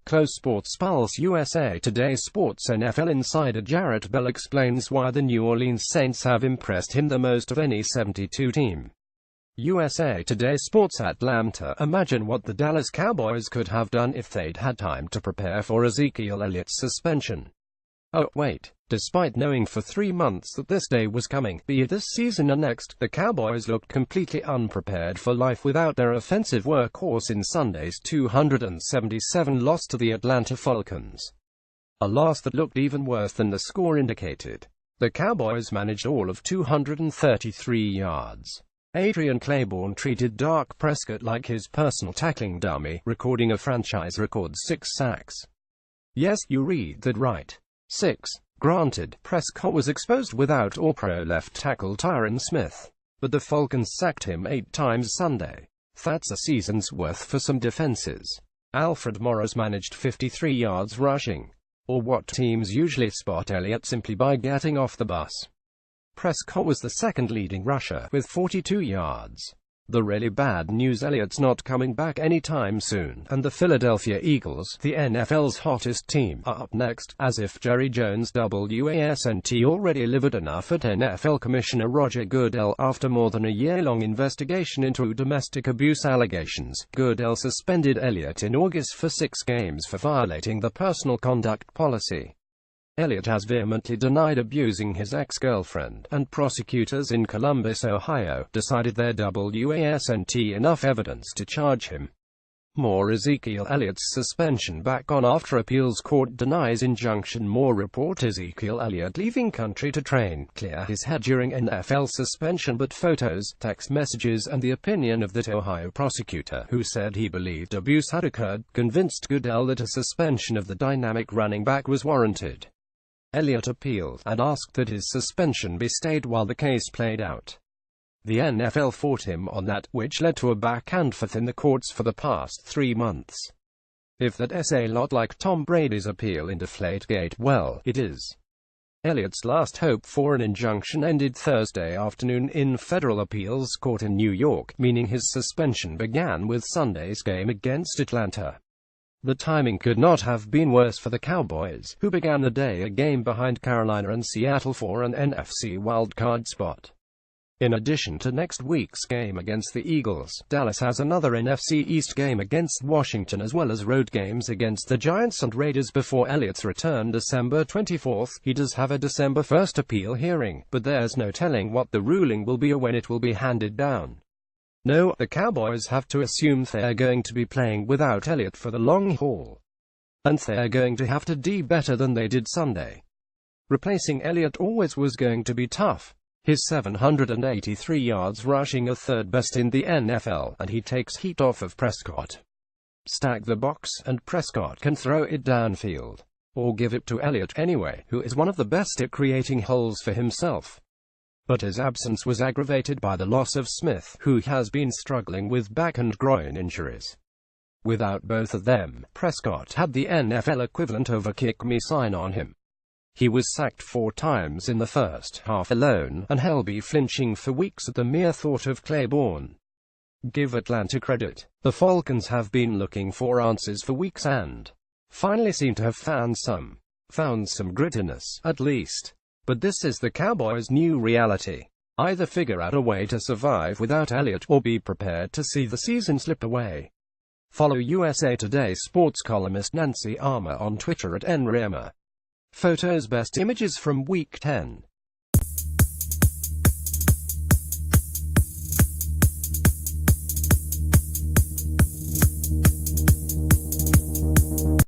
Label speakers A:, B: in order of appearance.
A: Close SportsPulse USA Today Sports NFL insider Jarrett Bell explains why the New Orleans Saints have impressed him the most of any 72 team. USA Today Sports Atlanta. Imagine what the Dallas Cowboys could have done if they'd had time to prepare for Ezekiel Elliott's suspension. Oh, wait. Despite knowing for 3 months that this day was coming, be it this season or next, the Cowboys looked completely unprepared for life without their offensive workhorse in Sunday's 277 loss to the Atlanta Falcons. A loss that looked even worse than the score indicated. The Cowboys managed all of 233 yards. Adrian Claiborne treated Dak Prescott like his personal tackling dummy, recording a franchise record 6 sacks. Yes, you read that right. 6. Granted, Prescott was exposed without All-Pro left tackle Tyron Smith, but the Falcons sacked him 8 times Sunday. That's a season's worth for some defenses. Alfred Morris managed 53 yards rushing, or what teams usually spot Elliott simply by getting off the bus. Prescott was the second leading rusher, with 42 yards. The really bad news: Elliott's not coming back anytime soon, and the Philadelphia Eagles, the NFL's hottest team, are up next, as if Jerry Jones wasn't already livid enough at NFL Commissioner Roger Goodell. After more than a year-long investigation into domestic abuse allegations, Goodell suspended Elliott in August for 6 games for violating the personal conduct policy. Elliott has vehemently denied abusing his ex-girlfriend, and prosecutors in Columbus, Ohio, decided there wasn't enough evidence to charge him. More: Ezekiel Elliott's suspension back on after appeals court denies injunction. More report: Ezekiel Elliott leaving country to clear his head during NFL suspension, but photos, text messages, and the opinion of that Ohio prosecutor, who said he believed abuse had occurred, convinced Goodell that a suspension of the dynamic running back was warranted. Elliott appealed, and asked that his suspension be stayed while the case played out. The NFL fought him on that, which led to a back-and-forth in the courts for the past 3 months. If that's a lot like Tom Brady's appeal in Deflategate, well, it is. Elliott's last hope for an injunction ended Thursday afternoon in federal appeals court in New York, meaning his suspension began with Sunday's game against Atlanta. The timing could not have been worse for the Cowboys, who began the day a game behind Carolina and Seattle for an NFC wildcard spot. In addition to next week's game against the Eagles, Dallas has another NFC East game against Washington, as well as road games against the Giants and Raiders before Elliott's return December 24. He does have a December 1 appeal hearing, but there's no telling what the ruling will be or when it will be handed down. No, the Cowboys have to assume they're going to be playing without Elliott for the long haul. And they're going to have to do better than they did Sunday. Replacing Elliott always was going to be tough. His 783 yards rushing are third best in the NFL, and he takes heat off of Prescott. Stack the box, and Prescott can throw it downfield. Or give it to Elliott anyway, who is one of the best at creating holes for himself. But his absence was aggravated by the loss of Smith, who has been struggling with back and groin injuries. Without both of them, Prescott had the NFL equivalent of a kick me sign on him. He was sacked 4 times in the first half alone, and held be flinching for weeks at the mere thought of Claiborne. Give Atlanta credit. The Falcons have been looking for answers for weeks and finally seem to have found some grittiness, at least. But this is the Cowboys' new reality. Either figure out a way to survive without Elliott, or be prepared to see the season slip away. Follow USA Today sports columnist Nancy Armour on Twitter at @nrama. Photos: best images from Week 10.